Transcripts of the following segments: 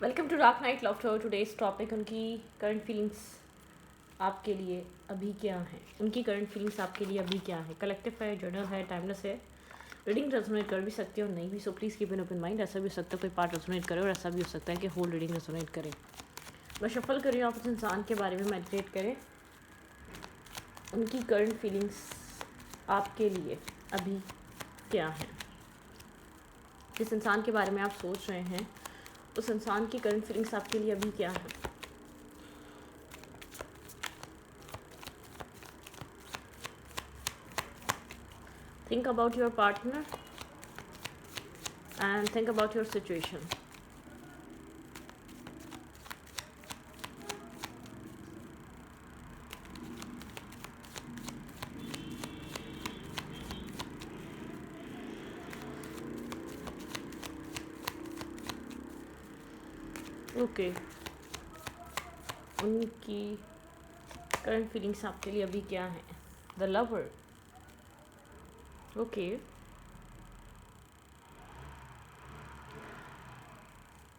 Welcome to dark night laughter. Today's topic उनकी current feelings आपके लिए अभी क्या हैं। उनकी करंट फीलिंग्स आपके लिए अभी क्या है। कलेक्टिव है, जर्नल है, टाइमलेस है। रीडिंग रेजोनेट कर भी सकते हो, नहीं भी, so please keep an open mind. ऐसा भी हो सकता है कोई पार्ट रेजोनेट करे और ऐसा भी हो सकता है कि होल रीडिंग रेजोनेट करे। मैं शफल कर रही हूँ, आप उस इंसान के बारे में मेडिटेट करें। उनकी करंट फीलिंग्स आपके लिए अभी क्या है। जिस इंसान के बारे में आप सोच रहे हैं उस इंसान की करंट फीलिंग्स आपके लिए अभी क्या है। Think about your partner and think about your situation. Okay, उनकी करंट फीलिंग्स आपके लिए अभी क्या है। The lover. Okay,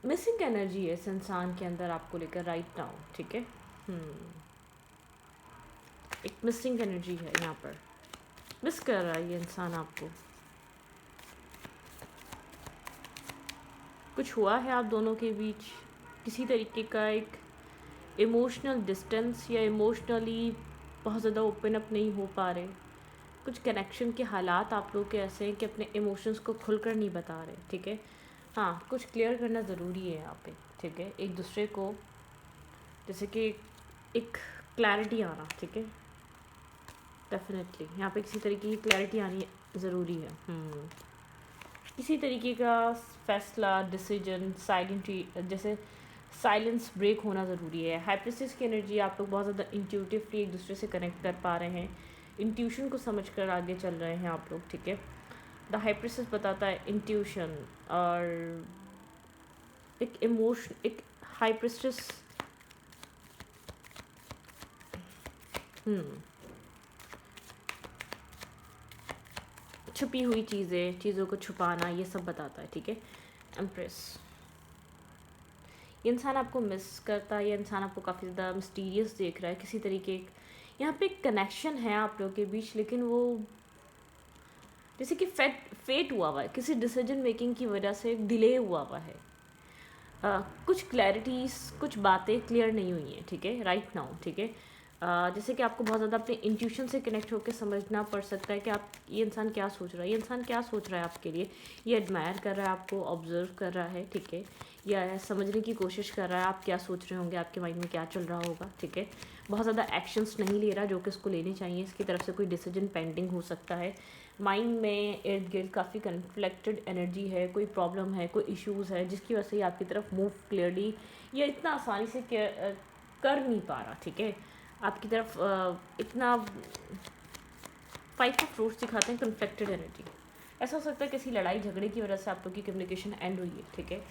missing energy है इस इंसान के अंदर आपको लेकर राइट नाउ। ठीक है, एक मिसिंग एनर्जी है यहाँ पर। मिस कर रहा है ये इंसान आपको। कुछ हुआ है आप दोनों के बीच, किसी तरीके का एक इमोशनल डिस्टेंस या इमोशनली बहुत ज़्यादा ओपन अप नहीं हो पा रहे। कुछ कनेक्शन के हालात आप लोग के ऐसे हैं कि अपने इमोशंस को खुलकर नहीं बता रहे। ठीक है, हाँ, कुछ क्लियर करना ज़रूरी है यहाँ पे। ठीक है, एक दूसरे को जैसे कि एक क्लैरिटी आना। ठीक है, डेफिनेटली यहाँ पे किसी तरीके की क्लैरिटी आनी ज़रूरी है। किसी तरीके का फैसला, डिसीजन, साइलेंट, जैसे साइलेंस ब्रेक होना ज़रूरी है। हाइप्रेसिस की एनर्जी, आप लोग बहुत ज़्यादा इंट्यूटिवली एक दूसरे से कनेक्ट कर पा रहे हैं, इंट्यूशन को समझकर आगे चल रहे हैं आप लोग। ठीक है, द हाइप्रेसिस बताता है इंट्यूशन और एक इमोशन। एक हाइप्रेसिस छुपी हुई चीज़ें, चीज़ों को छुपाना, ये सब बताता है। ठीक है, एम्प्रेस, ये इंसान आपको मिस करता है। ये इंसान आपको काफ़ी ज़्यादा मिस्टीरियस देख रहा है। किसी तरीके यहाँ पे एक कनेक्शन है आप लोगों के बीच, लेकिन वो जैसे कि फेट हुआ हुआ है, किसी डिसीजन मेकिंग की वजह से डिले हुआ हुआ है। कुछ क्लैरिटीज़, कुछ बातें क्लियर नहीं हुई हैं। ठीक है, राइट नाउ। ठीक है, जैसे कि आपको बहुत ज़्यादा अपने इंट्यूशन से कनेक्ट होकर समझना पड़ सकता है कि आप ये इंसान क्या सोच रहा है। ये इंसान क्या सोच रहा है आपके लिए। ये एडमायर कर रहा है आपको, ऑब्जर्व कर रहा है। ठीक है, या समझने की कोशिश कर रहा है आप क्या सोच रहे होंगे, आपके माइंड में क्या चल रहा होगा। ठीक है, बहुत ज़्यादा एक्शंस नहीं ले रहा जो कि उसको लेने चाहिए। इसकी तरफ से कोई डिसीजन पेंडिंग हो सकता है। माइंड में इर्द गिर्द काफ़ी कन्फ्लेक्टेड एनर्जी है, कोई प्रॉब्लम है, कोई इश्यूज़ है जिसकी वजह से ये आपकी तरफ मूव क्लियरली या इतना आसानी से कर नहीं पा रहा। ठीक है, आपकी तरफ इतना 5 ऑफ फ्रूट्स दिखाते हैं, कन्फ्लेक्टेड एनर्जी। ऐसा हो सकता है किसी लड़ाई झगड़े की वजह से आप लोग की कम्युनिकेशन एंड हुई है। ठीक है,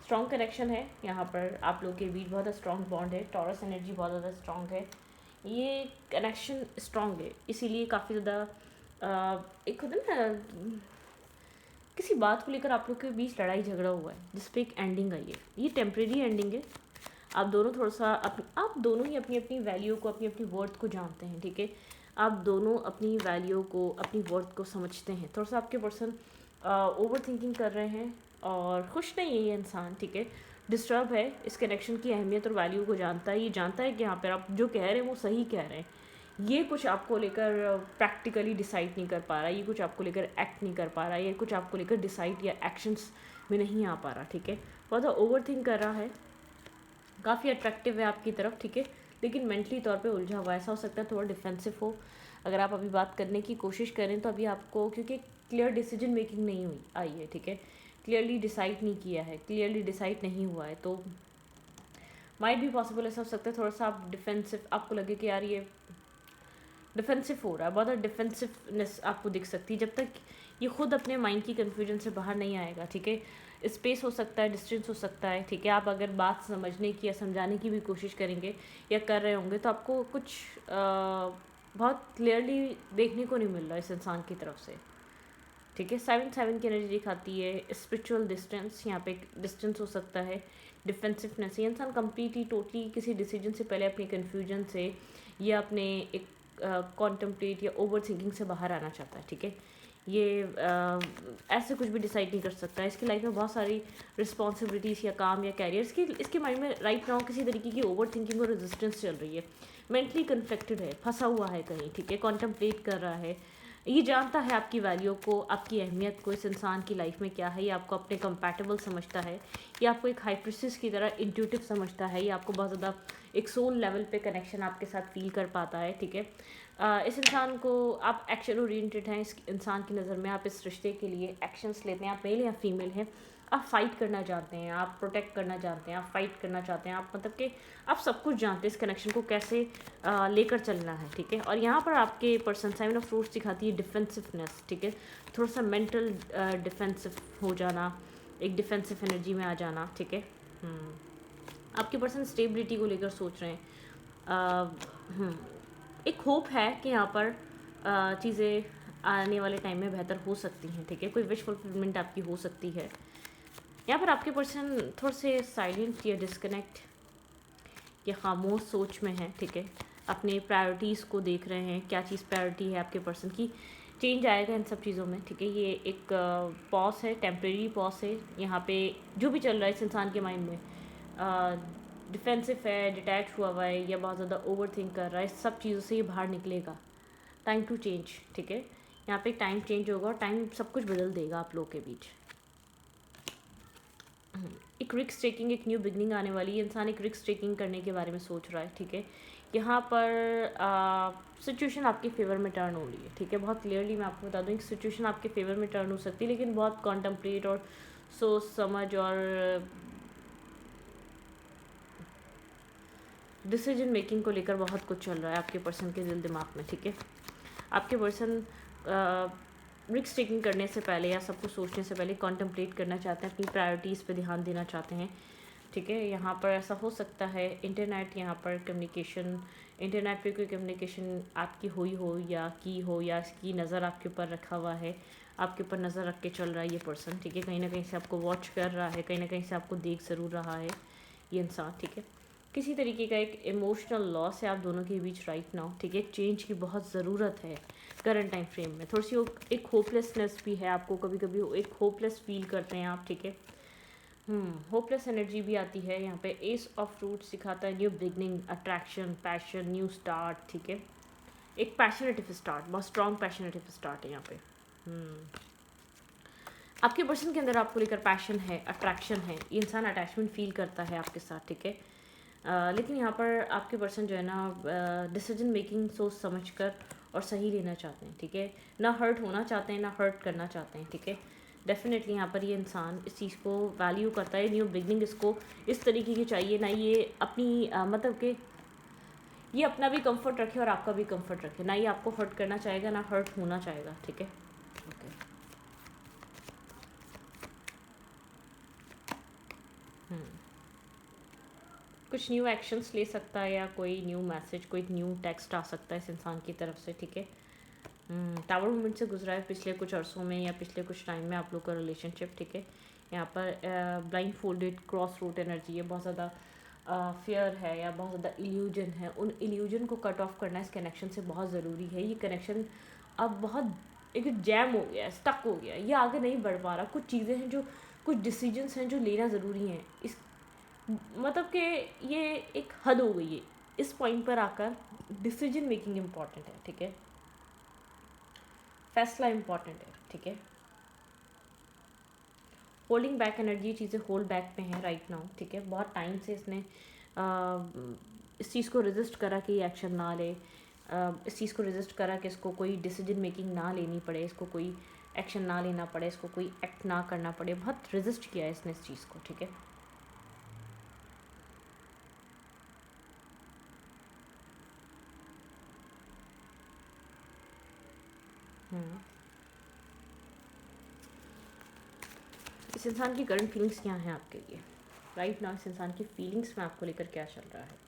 स्ट्रॉन्ग कनेक्शन है यहाँ पर आप लोग के बीच, बहुत ज़्यादा स्ट्रॉन्ग बॉन्ड है। टॉरस एनर्जी बहुत ज़्यादा स्ट्रॉन्ग है, ये कनेक्शन स्ट्रॉन्ग है, इसीलिए काफ़ी ज़्यादा एक होता है ना, किसी बात को लेकर आप लोग के बीच लड़ाई झगड़ा हुआ है जिस पे एक एंडिंग आई है। ये टेम्प्रेरी एंडिंग है। आप दोनों थोड़ा सा आप दोनों ही अपनी अपनी वैल्यू को, अपनी अपनी वर्थ को जानते हैं। ठीक है, आप दोनों अपनी वैल्यू को, अपनी वर्थ को समझते हैं। थोड़ा सा आपके पर्सन ओवर थिंकिंग कर रहे हैं और खुश नहीं है ये इंसान। ठीक है, डिस्टर्ब है, इस कनेक्शन की अहमियत और वैल्यू को जानता है। ये जानता है कि यहाँ पर आप जो कह रहे हैं वो सही कह रहे हैं। ये कुछ आपको लेकर प्रैक्टिकली डिसाइड नहीं कर पा रहा, ये कुछ आपको लेकर एक्ट नहीं कर पा रहा, ये कुछ आपको लेकर डिसाइड या एक्शंस में नहीं आ पा रहा। ठीक है, बहुत ओवर थिंक कर रहा है, काफ़ी अट्रैक्टिव है आपकी तरफ। ठीक है, लेकिन मेंटली तौर पे उलझा हुआ है। ऐसा हो सकता है थोड़ा डिफेंसिव हो। अगर आप अभी बात करने की कोशिश करें तो अभी आपको, क्योंकि क्लियर डिसीजन मेकिंग नहीं हुई आई है। ठीक है, क्लियरली डिसाइड नहीं किया है, क्लियरली डिसाइड नहीं हुआ है, तो माइट भी पॉसिबल ऐसा हो सकता है थोड़ा सा आप डिफेंसिव, आपको लगे कि यार ये डिफेंसिव हो रहा है, बहुत डिफेंसिवनेस आपको दिख सकती है जब तक ये खुद अपने माइंड की कन्फ्यूजन से बाहर नहीं आएगा। ठीक है, स्पेस हो सकता है, डिस्टेंस हो सकता है। ठीक है, आप अगर बात समझने की या समझाने की भी कोशिश करेंगे या कर रहे होंगे तो आपको कुछ बहुत क्लियरली देखने को नहीं मिल रहा इस इंसान की तरफ से। ठीक है। 7 की एनर्जी दिखाती है स्पिरिचुअल डिस्टेंस, यहाँ पे एक डिस्टेंस हो सकता है, डिफेंसिवनेस। ये इंसान कम्प्लीटली टोटली किसी डिसीजन से पहले अपनी कन्फ्यूजन से या अपने एक कॉन्टम्पलेट या ओवर थिंकिंग से बाहर आना चाहता है। ठीक है, ये ऐसे कुछ भी डिसाइड नहीं कर सकता है। इसकी लाइफ में बहुत सारी रिस्पॉन्सिबिलिटीज़ या काम या कैरियर्स की इसके माइंड में राइट नाउ किसी तरीके की ओवर थिंकिंग और रेजिस्टेंस चल रही है, मेंटली कन्फ्लिक्टेड है, फंसा हुआ है कहीं। ठीक है, कॉन्टम्पलेट कर रहा है, ये जानता है आपकी वैल्यू को, आपकी अहमियत को, इस इंसान की लाइफ में क्या है, ये आपको अपने कंपैटिबल समझता है, ये आपको एक हाई प्रिस्टिस की तरह इंट्यूटिव समझता है, ये आपको बहुत ज़्यादा एक सोल लेवल पे कनेक्शन आपके साथ फील कर पाता है। ठीक है, इस इंसान को आप एक्शन ओरिएंटेड हैं, इस इंसान की नज़र में आप इस रिश्ते के लिए एक्शंस लेते हैं। आप मेल या फीमेल हैं, आप फाइट करना जानते हैं, आप प्रोटेक्ट करना जानते हैं, आप फाइट करना चाहते हैं, आप मतलब कि आप सब कुछ जानते हैं इस कनेक्शन को कैसे लेकर चलना है। ठीक है, और यहाँ पर आपके पर्सन साइन ऑफ फ्रूट्स दिखाती है डिफेंसिवनेस। ठीक है, थोड़ा सा मेंटल डिफेंसिव हो जाना, एक डिफेंसिव एनर्जी में आ जाना। ठीक है, आपके पर्सन स्टेबिलिटी को लेकर सोच रहे हैं। एक होप है कि यहाँ पर चीज़ें आने वाले टाइम में बेहतर हो सकती हैं। ठीक है, कोई विश फुलफिलमेंट आपकी हो सकती है। यहाँ पर आपके पर्सन थोड़े से साइलेंट या डिस्कनेक्ट या खामोश सोच में है। ठीक है, अपने प्रायोरिटीज़ को देख रहे हैं, क्या चीज़ प्रायोरिटी है आपके पर्सन की। चेंज आएगा इन सब चीज़ों में। ठीक है, ये एक पॉज है, टेम्प्रेरी पॉज है। यहाँ पे जो भी चल रहा है इस इंसान के माइंड में, डिफेंसिव है, डिटैच हुआ है या बहुत ज़्यादा ओवर थिंक कर रहा है, सब चीज़ों से ये बाहर निकलेगा। Time to change. ठीक है, यहाँ पे टाइम चेंज होगा और टाइम सब कुछ बदल देगा आप लोगों के बीच। एक रिस्क टेकिंग, एक न्यू बिगनिंग आने वाली है। इंसान एक रिस्क टेकिंग करने के बारे में सोच रहा है। ठीक है, यहाँ पर सिचुएशन आपके फेवर में टर्न हो रही है। ठीक है, बहुत क्लियरली मैं आपको बता दूँ कि सिचुएशन आपके फेवर में टर्न हो सकती है, लेकिन बहुत कॉन्टम्पलेट और सोच समझ और डिसीजन मेकिंग को लेकर बहुत कुछ चल रहा है आपके पर्सन के दिल दिमाग में। ठीक है, आपके पर्सन रिस्क टेकिंग करने से पहले या सब कुछ सोचने से पहले कॉन्टम्पलेट करना चाहते हैं, अपनी प्रायोरिटीज़ पे ध्यान देना चाहते हैं। ठीक है, यहाँ पर ऐसा हो सकता है इंटरनेट, यहाँ पर कम्युनिकेशन, इंटरनेट पे कोई कम्युनिकेशन आपकी हुई हो या इसकी नज़र आपके ऊपर रखा हुआ है, आपके ऊपर नज़र रख के चल रहा है ये पर्सन। ठीक है, कहीं ना कहीं से आपको वॉच कर रहा है, कहीं ना कहीं से आपको देख ज़रूर रहा है ये इंसान। ठीक है, किसी तरीके का एक इमोशनल लॉस है आप दोनों के बीच राइट नाउ। ठीक है, एक चेंज की बहुत ज़रूरत है करंट टाइम फ्रेम में। थोड़ी सी एक होपलेसनेस भी है आपको, कभी कभी एक होपलेस फील करते हैं आप। ठीक है, होपलेस एनर्जी भी आती है। यहाँ पे एस ऑफ फ्रूट्स सिखाता है new beginning, attraction, passion, new start. ठीक है, एक पैशनेटिव स्टार्ट, बहुत स्ट्रॉन्ग पैशनेटिव स्टार्ट है यहाँ पे। आपके पर्सन के अंदर आपको लेकर पैशन है, अट्रैक्शन है, ये इंसान अटैचमेंट फील करता है आपके साथ। ठीक है, लेकिन यहाँ पर आपके पर्सन जो है ना डिसीजन मेकिंग सोच समझ कर और सही लेना चाहते हैं। ठीक है, ना हर्ट होना चाहते हैं, ना हर्ट करना चाहते हैं। ठीक है, डेफिनेटली यहाँ पर ये इंसान इस चीज़ को वैल्यू करता है। न्यू बिगनिंग इसको इस तरीके की चाहिए, ना ये अपनी मतलब कि ये अपना भी कंफर्ट रखे और आपका भी कंफर्ट रखे, ना ये आपको हर्ट करना चाहेगा, ना हर्ट होना चाहेगा। ठीक है, ओके। कुछ न्यू एक्शंस ले सकता है या कोई न्यू मैसेज, कोई न्यू टेक्स्ट आ सकता है इस इंसान की तरफ से। ठीक है, टावर मोमेंट से गुजरा है पिछले कुछ अरसों में या पिछले कुछ टाइम में आप लोग का रिलेशनशिप। ठीक है, यहाँ पर blindfolded cross root energy है, बहुत ज़्यादा फियर है या बहुत ज़्यादा इल्यूजन है। उन इल्यूजन को कट ऑफ करना इस कनेक्शन से बहुत ज़रूरी है। ये कनेक्शन अब बहुत एक जैम हो गया है, स्टक हो गया है, ये आगे नहीं बढ़ पा रहा। कुछ चीज़ें हैं जो, कुछ डिसीजंस हैं जो लेना ज़रूरी हैं। इस मतलब कि ये एक हद हो गई है, इस पॉइंट पर आकर डिसीजन मेकिंग इम्पॉर्टेंट है। ठीक है, फैसला इम्पॉर्टेंट है। ठीक है, होल्डिंग बैक एनर्जी, चीज़ें होल्ड बैक में है राइट नाउ। ठीक है, बहुत टाइम से इसने इस चीज़ को रेजिस्ट करा कि ये एक्शन ना ले, इस चीज़ को रेजिस्ट करा कि इसको कोई डिसीजन मेकिंग ना लेनी पड़े, इसको कोई एक्शन ना लेना पड़े, इसको कोई एक्ट ना करना पड़े। बहुत रेजिस्ट किया है इसने इस चीज़ को। ठीक है, इस इंसान की करंट फीलिंग्स क्या हैं आपके लिए राइट नाउ? इस इंसान की फीलिंग्स में आपको लेकर क्या चल रहा है?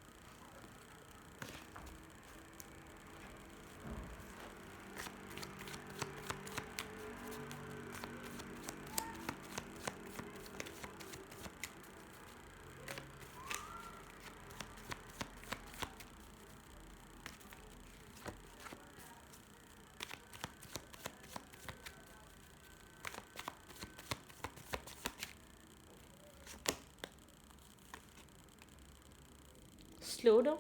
स्लो डाउन,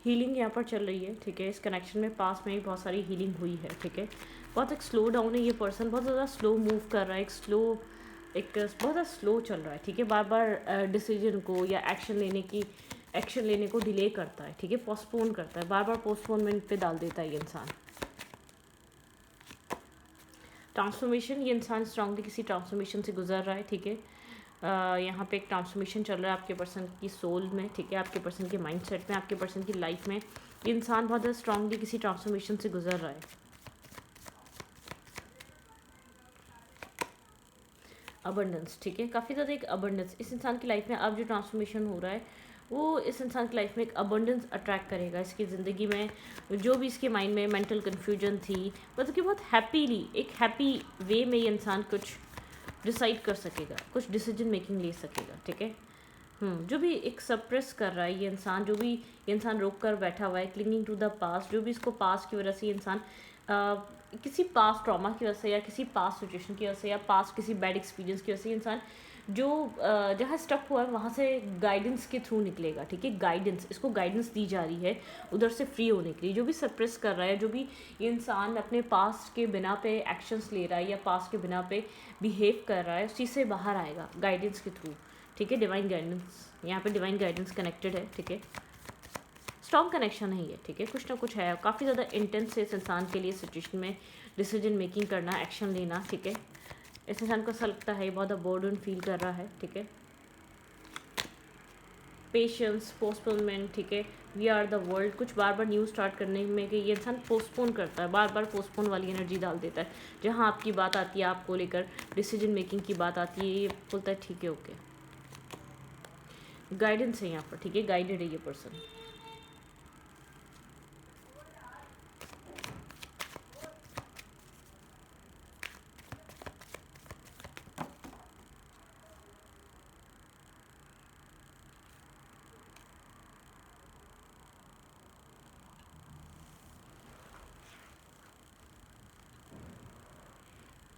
हीलिंग यहाँ पर चल रही है, ठीक है। इस कनेक्शन में पास में भी बहुत सारी हीलिंग हुई है, ठीक है। बहुत एक स्लो डाउन है ये पर्सन, बहुत ज़्यादा स्लो मूव कर रहा है, एक बहुत ज़्यादा स्लो चल रहा है, ठीक है। बार बार डिसीजन को या एक्शन लेने को डिले करता है, ठीक है, पोस्टपोन करता है, बार बार पोस्टपोनमेंट पे डाल देता है ये इंसान। ट्रांसफॉर्मेशन, ये इंसान स्ट्रांगली किसी ट्रांसफॉर्मेशन से गुजर रहा है, ठीक है। यहाँ पे एक ट्रांसफॉर्मेशन चल रहा है आपके पर्सन की सोल में, ठीक है, आपके पर्सन के माइंडसेट में, आपके पर्सन की लाइफ में। ये इंसान बहुत ज़्यादा स्ट्रांगली किसी ट्रांसफॉर्मेशन से गुजर रहा है। अबंडेंस, ठीक है, काफ़ी ज़्यादा एक अबंडेंस इस इंसान की लाइफ में अब जो ट्रांसफॉर्मेशन हो रहा है वो इस इंसान की लाइफ में एक अबंडेंस अट्रैक्ट करेगा। इसकी ज़िंदगी में जो भी इसके माइंड में मेंटल कन्फ्यूजन थी, मतलब कि बहुत हैप्पीली, एक हैप्पी वे में ये इंसान कुछ डिसाइड कर सकेगा, कुछ डिसीजन मेकिंग ले सकेगा, ठीक है। जो भी एक सप्रेस कर रहा है ये इंसान, जो भी ये इंसान रोक कर बैठा हुआ है, क्लिंगिंग टू द पास्ट, जो भी इसको पास्ट की वजह से ये इंसान किसी पास्ट ट्रॉमा की वजह से या किसी पास्ट सिचुएशन की वजह से या पास्ट किसी बैड एक्सपीरियंस की वजह से इंसान जो जहाँ स्टक हुआ है वहाँ से गाइडेंस के थ्रू निकलेगा, ठीक है। गाइडेंस, इसको गाइडेंस दी जा रही है उधर से फ्री होने के लिए। जो भी सप्रेस कर रहा है, जो भी ये इंसान अपने पास्ट के बिना पे एक्शंस ले रहा है या पास्ट के बिना पे बिहेव कर रहा है, उस चीज़ से बाहर आएगा गाइडेंस के थ्रू, ठीक है। डिवाइन गाइडेंस, यहाँ पे डिवाइन गाइडेंस कनेक्टेड है, ठीक है। स्ट्रॉन्ग कनेक्शन है ये, ठीक है, कुछ ना कुछ है, काफ़ी ज़्यादा इंटेंस है इस इंसान के लिए सिचुएशन में डिसीजन मेकिंग करना, एक्शन लेना, ठीक है। इस इंसान को ऐसा लगता है बहुत ज़्यादा बोर्डन फील कर रहा है, ठीक है। पेशेंस, पोस्टपोनमेंट, ठीक है। वी आर द वर्ल्ड, कुछ बार बार न्यू स्टार्ट करने में कि ये इंसान पोस्टपोन करता है, बार बार पोस्टपोन वाली एनर्जी डाल देता है। जहाँ आपकी बात आती है, आपको लेकर डिसीजन मेकिंग की बात आती है, ये बोलता है ठीक है, ओके। गाइडेंस है यहाँ पर, ठीक है, गाइडेड है ये पर्सन।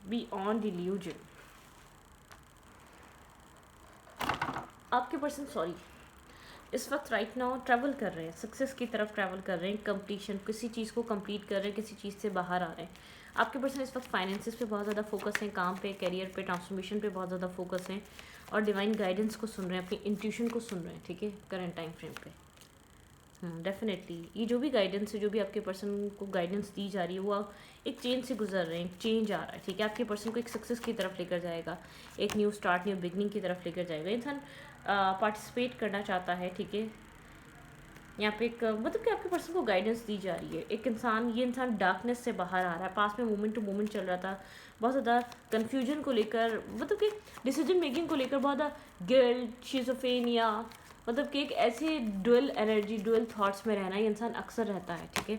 बियॉन्ड इल्यूजन, आपके पर्सन इस वक्त राइट नाउ ट्रैवल कर रहे हैं, सक्सेस की तरफ ट्रैवल कर रहे हैं, कंप्लीशन, किसी चीज़ को कंप्लीट कर रहे हैं, किसी चीज़ से बाहर आ रहे हैं। आपके पर्सन इस वक्त फाइनेंसेस पे बहुत ज़्यादा फोकस है, काम पे, करियर पे, ट्रांसफॉर्मेशन पे बहुत ज़्यादा फोकस है और डिवाइन गाइडेंस को सुन रहे हैं, अपनी इंट्यूशन को सुन रहे हैं, ठीक है, करंट टाइम फ्रेम पे। डेफिनेटली ये जो भी गाइडेंस है, जो भी आपके पर्सन को गाइडेंस दी जा रही है, वो एक चेंज से गुजर रहे हैं, एक चेंज आ रहा है, ठीक है। आपके पर्सन को एक सक्सेस की तरफ लेकर जाएगा, एक न्यू स्टार्ट, न्यू बिगनिंग की तरफ लेकर जाएगा। इंसान पार्टिसिपेट करना चाहता है, ठीक है। यहाँ पे एक मतलब कि आपके पर्सन को गाइडेंस दी जा रही है। एक इंसान, ये इंसान डार्कनेस से बाहर आ रहा है, पास में मोमेंट टू मोमेंट चल रहा था, बहुत ज़्यादा कन्फ्यूजन को लेकर, मतलब कि डिसीजन मेकिंग को लेकर बहुत ज़्यादा गिल्ट, शिज़ोफ्रेनिया, मतलब कि एक ऐसे डुअल एनर्जी, डुअल थॉट्स में रहना ये इंसान अक्सर रहता है, ठीक है।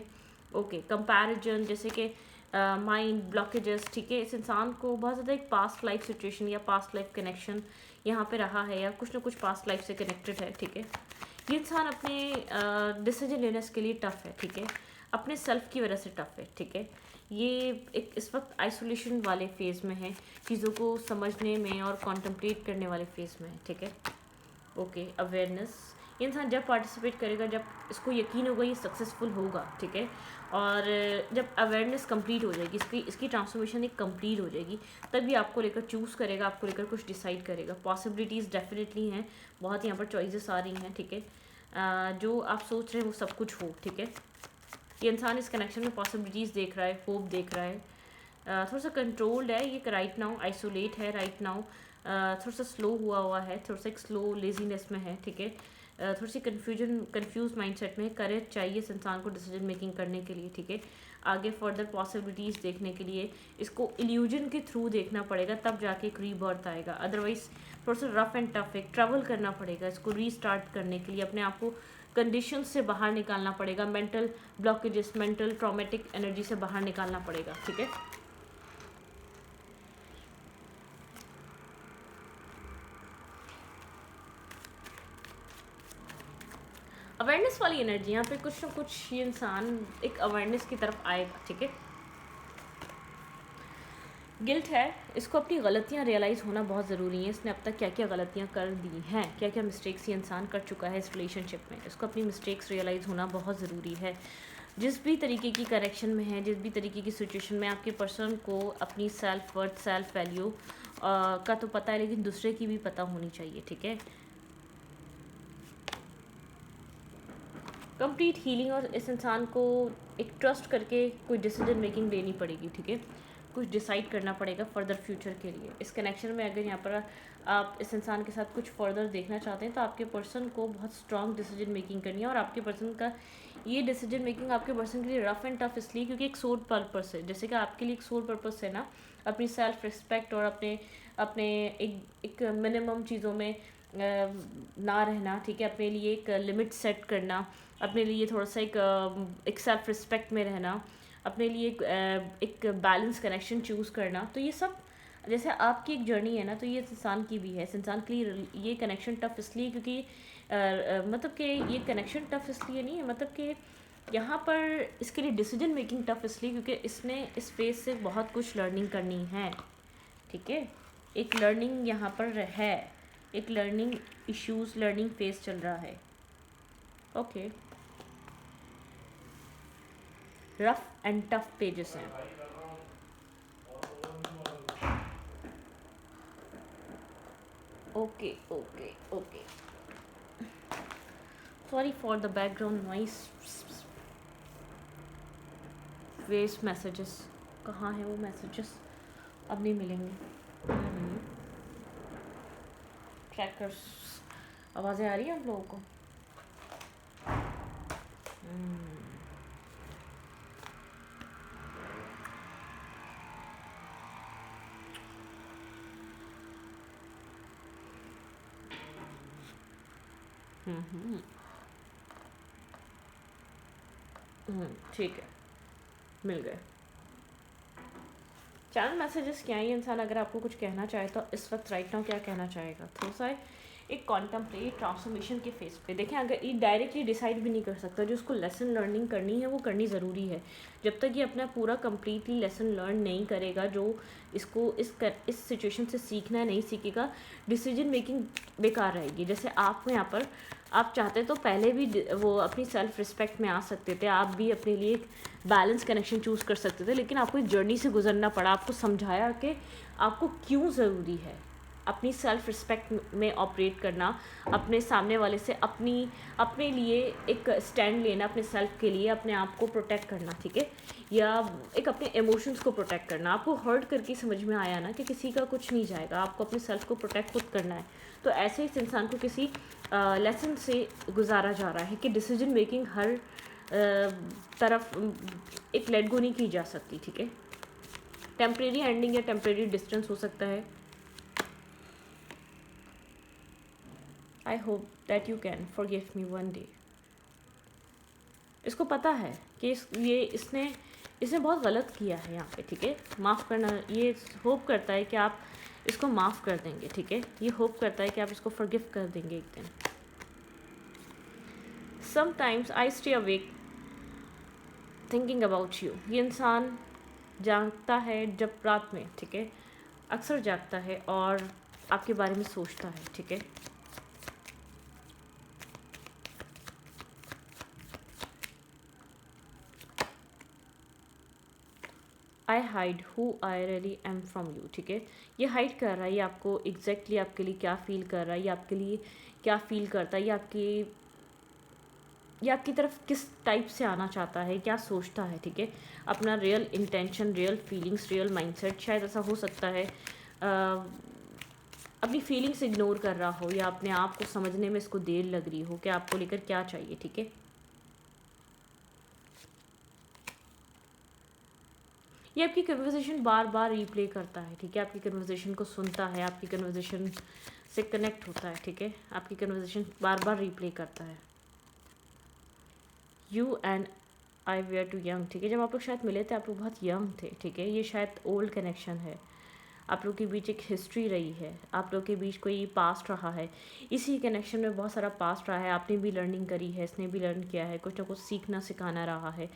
ओके, कंपैरिजन, जैसे कि माइंड ब्लॉकेजेस, ठीक है। इस इंसान को बहुत ज़्यादा एक पास्ट लाइफ सिचुएशन या पास्ट लाइफ कनेक्शन यहाँ पे रहा है या कुछ ना कुछ पास्ट लाइफ से कनेक्टेड है, ठीक है। ये इंसान अपने डिसीजन लेने के लिए टफ है, ठीक है, अपने सेल्फ की वजह से टफ है, ठीक है। ये एक इस वक्त आइसोलेशन वाले फेज़ में है, चीज़ों को समझने में और कॉन्टम्पलेट करने वाले फेज़ में है, ठीक है। ओके, अवेयरनेस, ये इंसान जब पार्टिसिपेट करेगा, जब इसको यकीन होगा ये सक्सेसफुल होगा, ठीक है, और जब अवेयरनेस कंप्लीट हो जाएगी, इसकी ट्रांसफॉर्मेशन एक कंप्लीट हो जाएगी, तभी आपको लेकर चूज़ करेगा, आपको लेकर कुछ डिसाइड करेगा। पॉसिबिलिटीज़ डेफिनेटली हैं, बहुत यहाँ पर चॉइसेस आ रही हैं, ठीक है। जो आप सोच रहे हैं वो सब कुछ हो, ठीक है। ये इंसान इस कनेक्शन में पॉसिबिलिटीज़ देख रहा है, होप देख रहा है, थोड़ा सा कंट्रोल्ड है ये राइट नाउ, आइसोलेट है राइट नाउ, थोड़ा सा स्लो हुआ है, थोड़ा सा एक स्लो लेजीनेस में है, ठीक है। थोड़ी सी कंफ्यूज माइंडसेट में, करेज चाहिए इस इंसान को डिसीजन मेकिंग करने के लिए, ठीक है। आगे फर्दर पॉसिबिलिटीज़ देखने के लिए इसको इल्यूजन के थ्रू देखना पड़ेगा, तब जाके एक रीबर्थ आएगा। अदरवाइज थोड़ा सा रफ एंड टफ एक ट्रैवल करना पड़ेगा इसको रीस्टार्ट करने के लिए, अपने आप को कंडीशन से बाहर निकालना पड़ेगा, mental blockages, mental traumatic energy से बाहर निकालना पड़ेगा, ठीक है। अवेयरनेस वाली एनर्जी यहाँ पे कुछ ना कुछ ये इंसान एक अवेयरनेस की तरफ आएगा, ठीक है। गिल्ट है, इसको अपनी गलतियाँ रियलाइज़ होना बहुत ज़रूरी है। इसने अब तक क्या क्या गलतियाँ कर दी हैं, क्या क्या मिस्टेक्स ये इंसान कर चुका है इस रिलेशनशिप में, इसको अपनी मिस्टेक्स रियलाइज़ होना बहुत ज़रूरी है। जिस भी तरीके की करेक्शन में है, जिस भी तरीके की सिचुएशन में, आपके पर्सन को अपनी सेल्फ वर्थ, सेल्फ वैल्यू का तो पता है, लेकिन दूसरे की भी पता होनी चाहिए, ठीक है। कंप्लीट हीलिंग, और इस इंसान को एक ट्रस्ट करके कोई डिसीजन मेकिंग लेनी पड़ेगी, ठीक है। कुछ डिसाइड करना पड़ेगा फर्दर फ्यूचर के लिए। इस कनेक्शन में अगर यहाँ पर आप इस इंसान के साथ कुछ फर्दर देखना चाहते हैं तो आपके पर्सन को बहुत स्ट्रॉन्ग डिसीजन मेकिंग करनी है। और आपके पर्सन का ये डिसीजन मेकिंग आपके पर्सन के लिए रफ एंड टफ इसलिए क्योंकि एक सोल पर्पस है। जैसे कि आपके लिए एक सोल पर्पस है ना, अपनी सेल्फ रिस्पेक्ट और अपने अपने एक मिनिमम चीज़ों में ना रहना, ठीक है। अपने लिए एक लिमिट सेट करना, अपने लिए थोड़ा सा एक सेल्फ रिस्पेक्ट में रहना, अपने लिए एक बैलेंस कनेक्शन चूज़ करना। तो ये सब जैसे आपकी एक जर्नी है ना, तो ये इस इंसान की भी है। इस इंसान के लिए ये कनेक्शन टफ इसलिए क्योंकि मतलब कि ये कनेक्शन टफ इसलिए नहीं है, मतलब कि यहाँ पर इसके लिए डिसीजन मेकिंग टफ इसलिए क्योंकि इसने इस फेज से बहुत कुछ लर्निंग करनी है, ठीक है। एक लर्निंग यहाँ पर है, एक लर्निंग इश्यूज, लर्निंग फेज चल रहा है। Okay, rough and tough pages हैं। Okay okay okay, sorry for the background noise. Waste messages, कहाँ है वो मैसेजेस, अब नहीं मिलेंगे। ट्रैकर्स, आवाज़ें आ रही हैं आप लोगों को? ठीक है, मिल गए। चैनल मैसेजेस क्या है, ये इंसान अगर आपको कुछ कहना चाहे तो इस वक्त राइट नाउ क्या कहना चाहेगा? थोड़ा सा एक कॉन्टम्पलेट ट्रांसफॉर्मेशन के फेस पे देखें। अगर ये डायरेक्टली डिसाइड भी नहीं कर सकता, जो उसको लेसन लर्निंग करनी है वो करनी ज़रूरी है। जब तक ये अपना पूरा कम्प्लीटली लेसन लर्न नहीं करेगा, जो इसको इस सिचुएशन से सीखना है, नहीं सीखेगा, डिसीजन मेकिंग बेकार रहेगी। जैसे आप यहाँ पर आप चाहते तो पहले भी वो अपनी सेल्फ रिस्पेक्ट में आ सकते थे, आप भी अपने लिए एक बैलेंस कनेक्शन चूज़ कर सकते थे, लेकिन आपको एक जर्नी से गुजरना पड़ा। आपको समझाया कि आपको क्यों ज़रूरी है अपनी सेल्फ रिस्पेक्ट में ऑपरेट करना, अपने सामने वाले से अपने लिए एक स्टैंड लेना, अपने सेल्फ के लिए अपने आप को प्रोटेक्ट करना, ठीक है, या एक अपने इमोशंस को प्रोटेक्ट करना। आपको हर्ट करके समझ में आया ना कि किसी का कुछ नहीं जाएगा, आपको अपने सेल्फ को प्रोटेक्ट खुद करना है। तो ऐसे इस इंसान को किसी लेसन से गुजारा जा रहा है कि डिसीजन मेकिंग हर तरफ एक लेट गो नहीं की जा सकती, ठीक है। टेम्परेरी एंडिंग या टेम्परेरी डिस्टेंस हो सकता है। I hope that you can forgive me one day. इसको पता है कि इसने बहुत गलत किया है यहाँ पे, ठीक है। माफ़ करना, ये होप करता है कि आप इसको माफ़ कर देंगे, ठीक है। ये होप करता है कि आप इसको फॉरगिव कर देंगे एक दिन। Sometimes I stay awake thinking about you. ये इंसान जागता है जब रात में, ठीक है, अक्सर जागता है और आपके बारे में सोचता है, ठीक है। आई hide who I really am from you, ठीक है। ये हाइड कर रहा है, ये आपको एग्जैक्टली आपके लिए क्या फ़ील कर रहा है, ये आपके लिए क्या फ़ील करता है, ये आपकी तरफ किस टाइप से आना चाहता है, क्या सोचता है, ठीक है। अपना real intention, real feelings, real mindset, शायद ऐसा हो सकता है अपनी फीलिंग्स इग्नोर कर रहा हो, या अपने आप को समझने में इसको देर लग रही हो कि आपको लेकर क्या चाहिए, ठीक है। ये आपकी कन्वर्सेशन बार बार रिप्ले करता है, ठीक है। आपकी कन्वर्सेशन को सुनता है, आपकी कन्वर्सेशन से कनेक्ट होता है, ठीक है। आपकी कन्वर्सेशन बार बार रिप्ले करता है। You and I were too young, ठीक है। जब आप लोग शायद मिले थे आप लोग बहुत यंग थे, ठीक है। ये शायद ओल्ड कनेक्शन है, आप लोग के बीच एक हिस्ट्री रही है, आप लोग के बीच कोई पास्ट रहा है, इसी कनेक्शन में बहुत सारा पास्ट रहा है, आपने भी लर्निंग करी है, इसने भी लर्न किया है, कुछ ना कुछ सीखना सिखाना रहा है,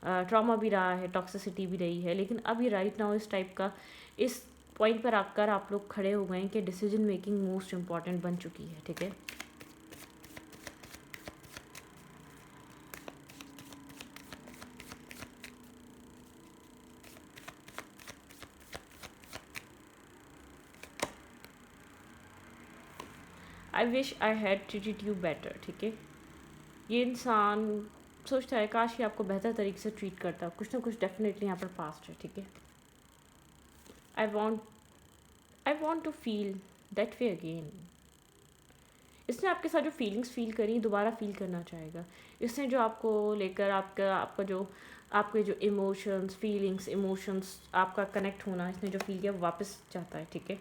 ट्रॉमा भी रहा है, टॉक्सिसिटी भी रही है, लेकिन अभी राइट नाउ इस टाइप का इस पॉइंट पर आकर आप लोग खड़े हो गए हैं कि डिसीजन मेकिंग मोस्ट इम्पॉर्टेंट बन चुकी है, ठीक है। I wish I had treated you better, ठीक है। ये इंसान सोचता है काश ये आपको बेहतर तरीके से ट्रीट करता, कुछ ना कुछ डेफिनेटली यहाँ पर पास्ट है, ठीक है। I want I want to feel that way again. इसने आपके साथ जो फीलिंग्स फील करी दोबारा फील करना चाहेगा। इसने जो आपको लेकर आपका आपका जो आपके जो इमोशंस आपका कनेक्ट होना, इसने जो फील किया वो वापस चाहता है, ठीक है।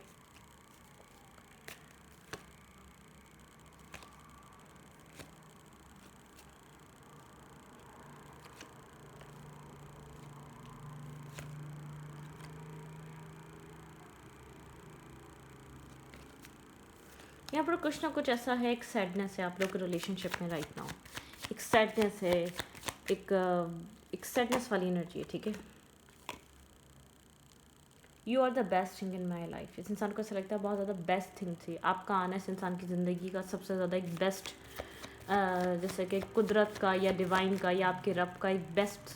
यहाँ पर कुछ ना कुछ ऐसा है, एक सैडनेस है आप लोग के रिलेशनशिप में राइट नाउ, एक सैडनेस है, एक एक सैडनेस वाली एनर्जी है, ठीक है। You are the best thing in my life. इस इंसान को ऐसा लगता है बहुत ज़्यादा बेस्ट थिंग थी, आपका आना इस इंसान की ज़िंदगी का सबसे ज़्यादा एक बेस्ट, जैसे कि कुदरत का या डिवाइन का या आपके रब का एक बेस्ट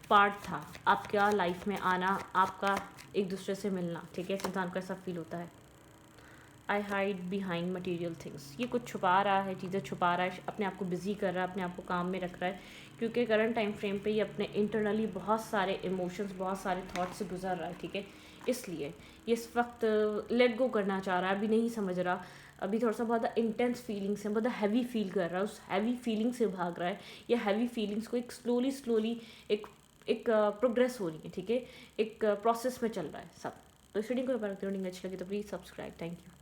पार्ट था आपका लाइफ में आना, आपका एक दूसरे से मिलना, ठीक है। इस इंसान को ऐसा फील होता है। आई हाइड बिहाइंड मटीरियल थिंग्स, ये कुछ छुपा रहा है, चीज़ें छुपा रहा है, अपने आप को बिजी कर रहा है, अपने आप को काम में रख रहा है, क्योंकि करंट टाइम फ्रेम पे ये अपने इंटरनली बहुत सारे इमोशंस, बहुत सारे थॉट्स से गुजर रहा है, ठीक है। इसलिए ये इस वक्त लेट गो करना चाह रहा है, अभी नहीं समझ रहा, अभी थोड़ा सा बहुत इंटेंस फीलिंग्स है, बहुत हैवी फील कर रहा है, उस हैवी फीलिंग से भाग रहा है, या हैवी फीलिंग्स को एक स्लोली एक एक प्रोग्रेस हो रही है, ठीक है, एक प्रोसेस में चल रहा है सब। तो इस रीडिंग को अच्छी लगी तो प्लीज़ सब्सक्राइब। Thank you.